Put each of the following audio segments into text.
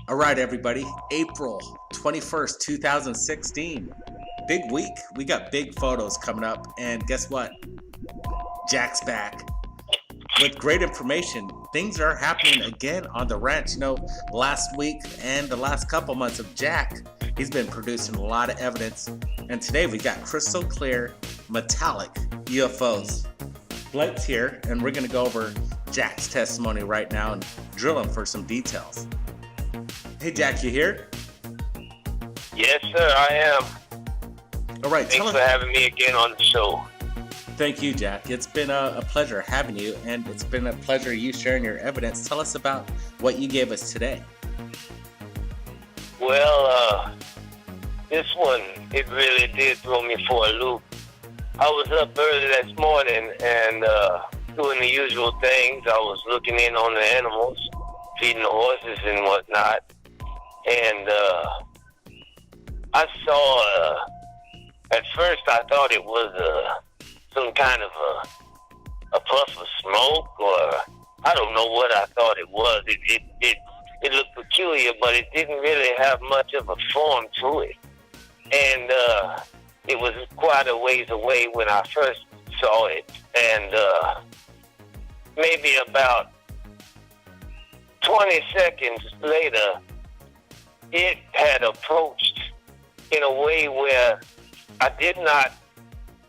All right, everybody. April 21st, 2016. Big week. We got big photos coming up. And guess what? Jack's back with great information. Things are happening again on the ranch. Last week and the last couple months of Jack, he's been producing a lot of evidence. And today we got crystal clear, metallic UFOs. Blake's here, and we're going to go over Jack's testimony right now and drill him for some details. Hey, Jack, you here? Yes, sir, I am. All right. Thanks for having me again on the show. Thank you, Jack. It's been a pleasure having you, and it's been a pleasure you sharing your evidence. Tell us about what you gave us today. Well, this one, it really did throw me for a loop. I was up early this morning and doing the usual things. I was looking in on the animals, feeding the horses and whatnot. And I saw, at first I thought it was some kind of a puff of smoke, or I don't know what I thought it was. It looked peculiar, but it didn't really have much of a form to it. And it was quite a ways away when I first saw it. And maybe about 20 seconds later, it had approached in a way where I did not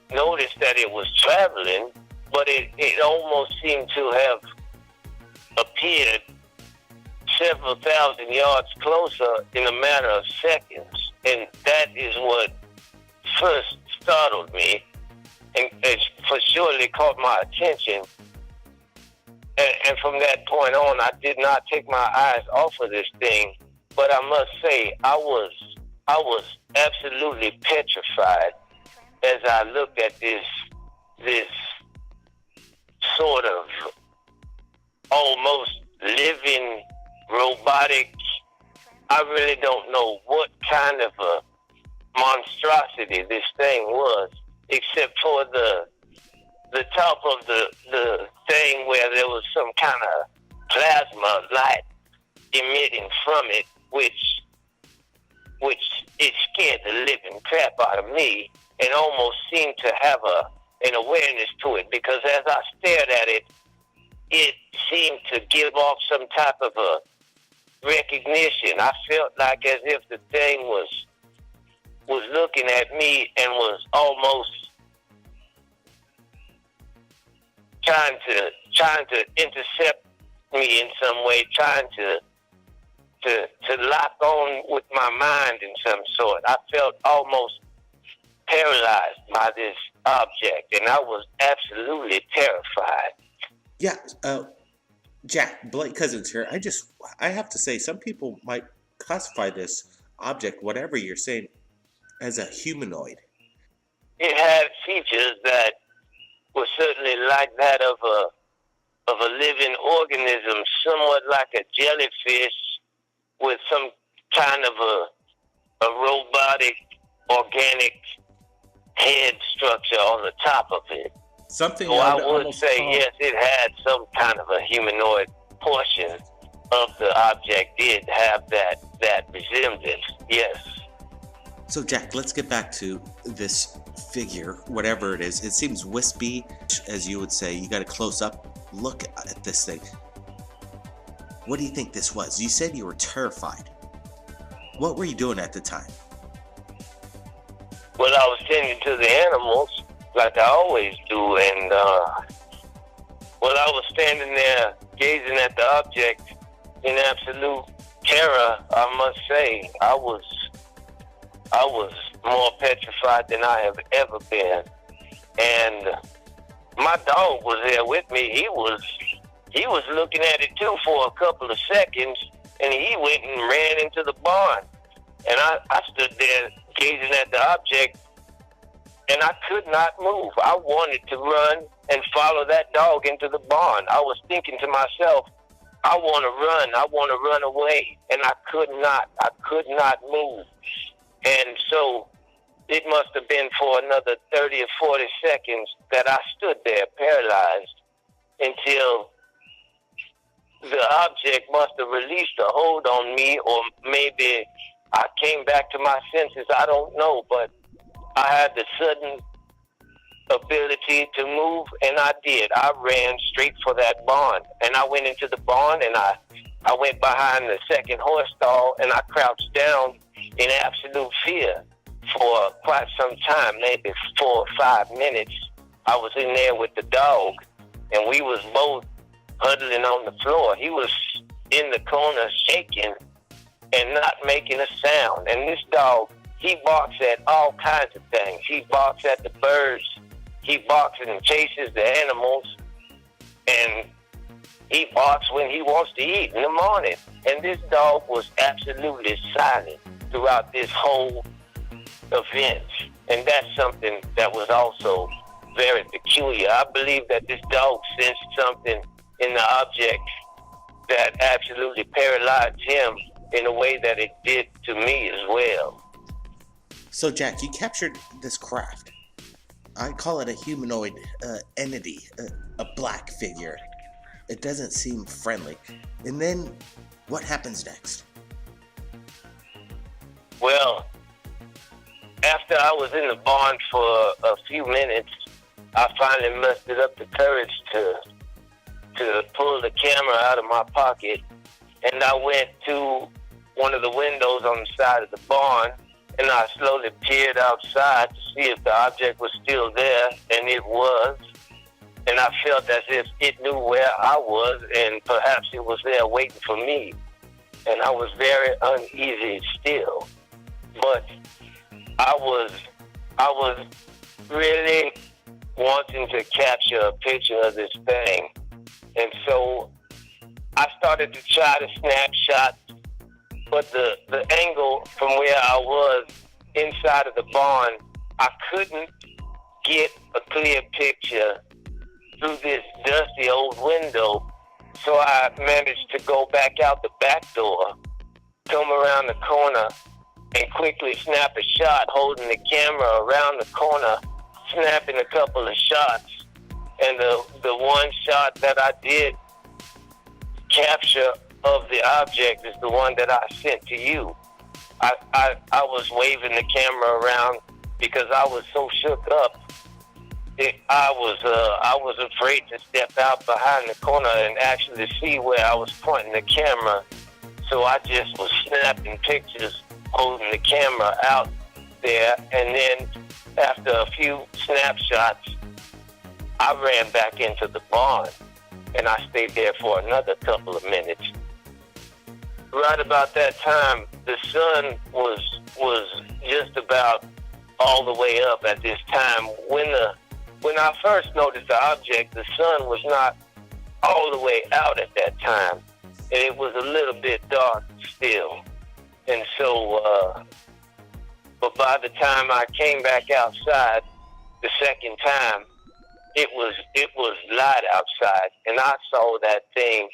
notice that it was traveling, but it almost seemed to have appeared several thousand yards closer in a matter of seconds. And that is what first startled me, and it for surely caught my attention. And from that point on, I did not take my eyes off of this thing. But I must say, I was absolutely petrified as I looked at this sort of almost living robotic. I really don't know what kind of a monstrosity this thing was, except for the top of the thing where there was some kind of plasma light emitting from it, which it scared the living crap out of me and almost seemed to have an awareness to it, because as I stared at it, it seemed to give off some type of a recognition. I felt like as if the thing was looking at me and was almost trying to intercept me in some way, trying to lock on with my mind in some sort. I felt almost paralyzed by this object, and I was absolutely terrified. Yeah, Jack, Blake Cousins here. I have to say, some people might classify this object, whatever you're saying, as a humanoid. It had features that were certainly like that of a living organism, somewhat like a jellyfish with some kind of a robotic, organic head structure on the top of it. Something so I would say, yes, it had some kind of a humanoid portion of the object, did have that resemblance, yes. So, Jack, let's get back to this figure, whatever it is. It seems wispy, as you would say. You got a close-up look at this thing. What do you think this was? You said you were terrified. What were you doing at the time? Well, I was tending to the animals, like I always do, and I was standing there gazing at the object in absolute terror. I must say, I was more petrified than I have ever been, and my dog was there with me. He was looking at it too for a couple of seconds, and he went and ran into the barn, and I stood there gazing at the object, and I could not move. I wanted to run and follow that dog into the barn. I was thinking to myself, I want to run away, and I could not move. And so it must have been for another 30 or 40 seconds that I stood there paralyzed until the object must have released a hold on me, or maybe I came back to my senses. I don't know, but I had the sudden ability to move, and I did. I ran straight for that barn, and I went into the barn, and I went behind the second horse stall, and I crouched down in absolute fear for quite some time, maybe 4 or 5 minutes. I was in there with the dog, and we was both huddling on the floor. He was in the corner shaking and not making a sound. And this dog, he barks at all kinds of things. He barks at the birds. He barks and chases the animals. And he barks when he wants to eat in the morning. And this dog was absolutely silent throughout this whole event. And that's something that was also very peculiar. I believe that this dog sensed something in the object that absolutely paralyzed him in a way that it did to me as well. So, Jack, you captured this craft. I call it a humanoid entity, a black figure. It doesn't seem friendly. And then, what happens next? Well, after I was in the barn for a few minutes, I finally mustered up the courage to pull the camera out of my pocket, and I went to one of the windows on the side of the barn, and I slowly peered outside to see if the object was still there, and it was. And I felt as if it knew where I was, and perhaps it was there waiting for me. And I was very uneasy still. But I was really wanting to capture a picture of this thing. And so I started to try to snap shots, but the angle from where I was inside of the barn, I couldn't get a clear picture through this dusty old window. So I managed to go back out the back door, come around the corner, and quickly snap a shot, holding the camera around the corner, snapping a couple of shots. And the one shot that I did capture of the object is the one that I sent to you. I was waving the camera around because I was so shook up. I was afraid to step out behind the corner and actually see where I was pointing the camera. So I just was snapping pictures, holding the camera out there. And then after a few snapshots, I ran back into the barn, and I stayed there for another couple of minutes. Right about that time, the sun was just about all the way up at this time. When I first noticed the object, the sun was not all the way out at that time, and it was a little bit dark still. And so, but by the time I came back outside the second time, it was light outside, and I saw that thing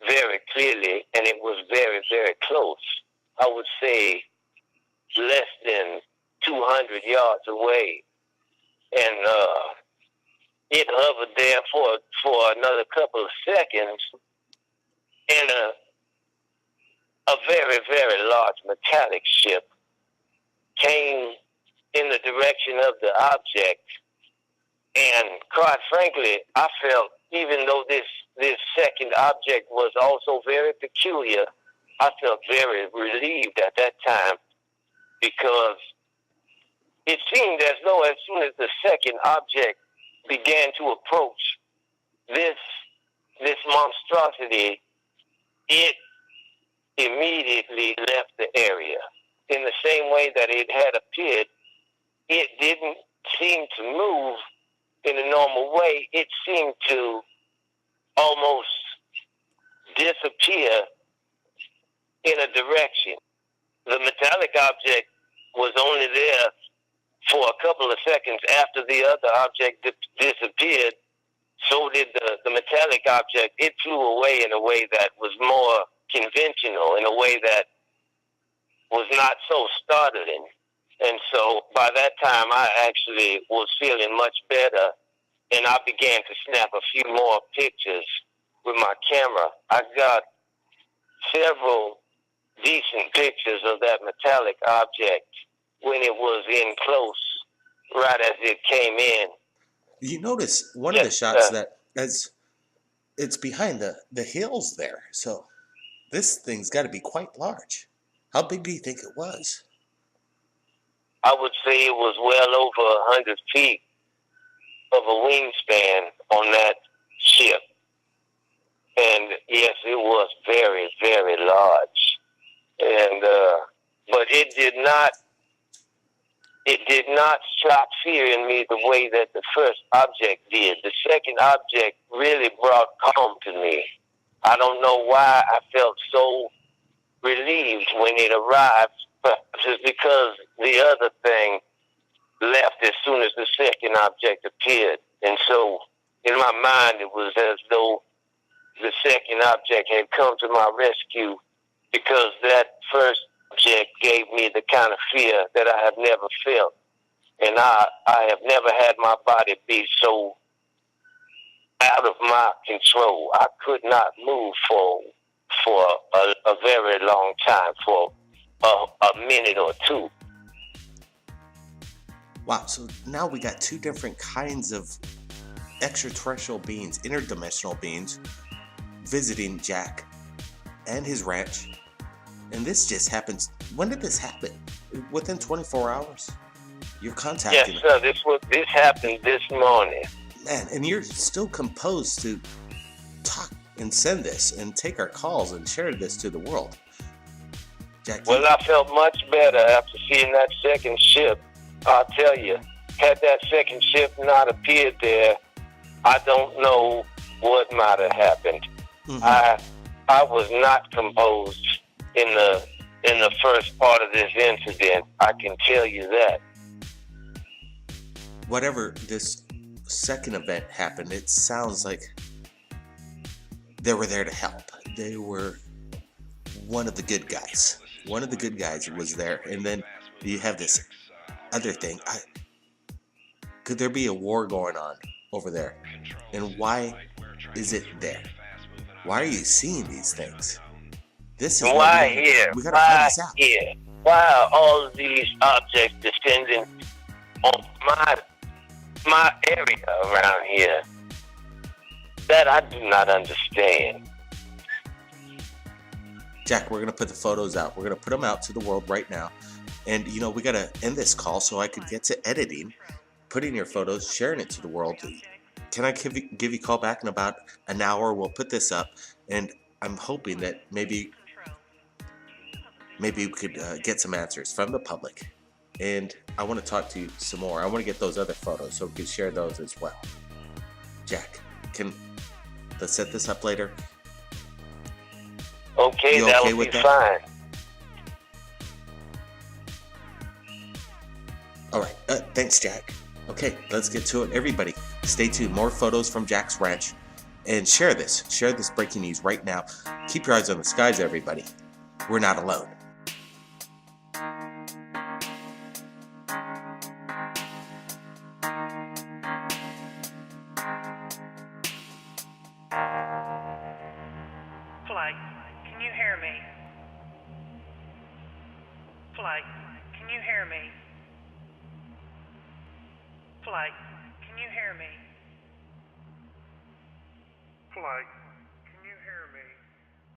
very clearly, and it was very, very close. I would say less than 200 yards away, and it hovered there for another couple of seconds, and a very, very large metallic ship came in the direction of the object. And quite frankly, I felt, even though this second object was also very peculiar, I felt very relieved at that time, because it seemed as though as soon as the second object began to approach this monstrosity, it immediately left the area. In the same way that it had appeared, it didn't seem to move in a normal way. It seemed to almost disappear in a direction. The metallic object was only there for a couple of seconds after the other object disappeared. So did the metallic object. It flew away in a way that was more conventional, in a way that was not so startling. And so by that time, I actually was feeling much better, and I began to snap a few more pictures with my camera. I got several decent pictures of that metallic object when it was in close, right as it came in. You notice one of the shots that as it's behind the hills there, so this thing's got to be quite large. How big do you think it was? I would say it was well over 100 feet of a wingspan on that ship. And yes, it was very, very large. And but it did not strike fear in me the way that the first object did. The second object really brought calm to me. I don't know why I felt so relieved when it arrived, but just because the other thing left as soon as the second object appeared. And so in my mind, it was as though the second object had come to my rescue, because that first object gave me the kind of fear that I have never felt. And I have never had my body be so out of my control. I could not move for a very long time, for a minute or two. Wow, so now we got two different kinds of extraterrestrial beings, interdimensional beings, visiting Jack and his ranch. And this just happens. When did this happen? Within 24 hours? You're contacting Yes, sir. This happened this morning. Man, and you're still composed to talk and send this and take our calls and share this to the world. Jack, well, I felt much better after seeing that second ship. I'll tell you, had that second ship not appeared there, I don't know what might have happened. Mm-hmm. I was not composed in the first part of this incident. I can tell you that. Whatever this second event happened, it sounds like they were there to help. They were one of the good guys. One of the good guys was there, and then you have this other thing. Could there be a war going on over there? And why is it there? Why are you seeing these things? This is why here? We gotta find this out. Here? Why are all of these objects descending on my area around here? That I do not understand. Jack, we're going to put the photos out. We're going to put them out to the world right now. And, you know, we got to end this call so I could get to editing, putting your photos, sharing it to the world. Can I give you a call back in about an hour? We'll put this up. And I'm hoping that maybe we could get some answers from the public. And I want to talk to you some more. I want to get those other photos so we can share those as well. Jack, let's set this up later. Okay, that will be fine. All right, thanks, Jack. Okay, let's get to it. Everybody, stay tuned. More photos from Jack's ranch. And share this breaking news right now. Keep your eyes on the skies, everybody. We're not alone. Flight, can you hear me? Flight, can you hear me? Flight, can you hear me? Flight.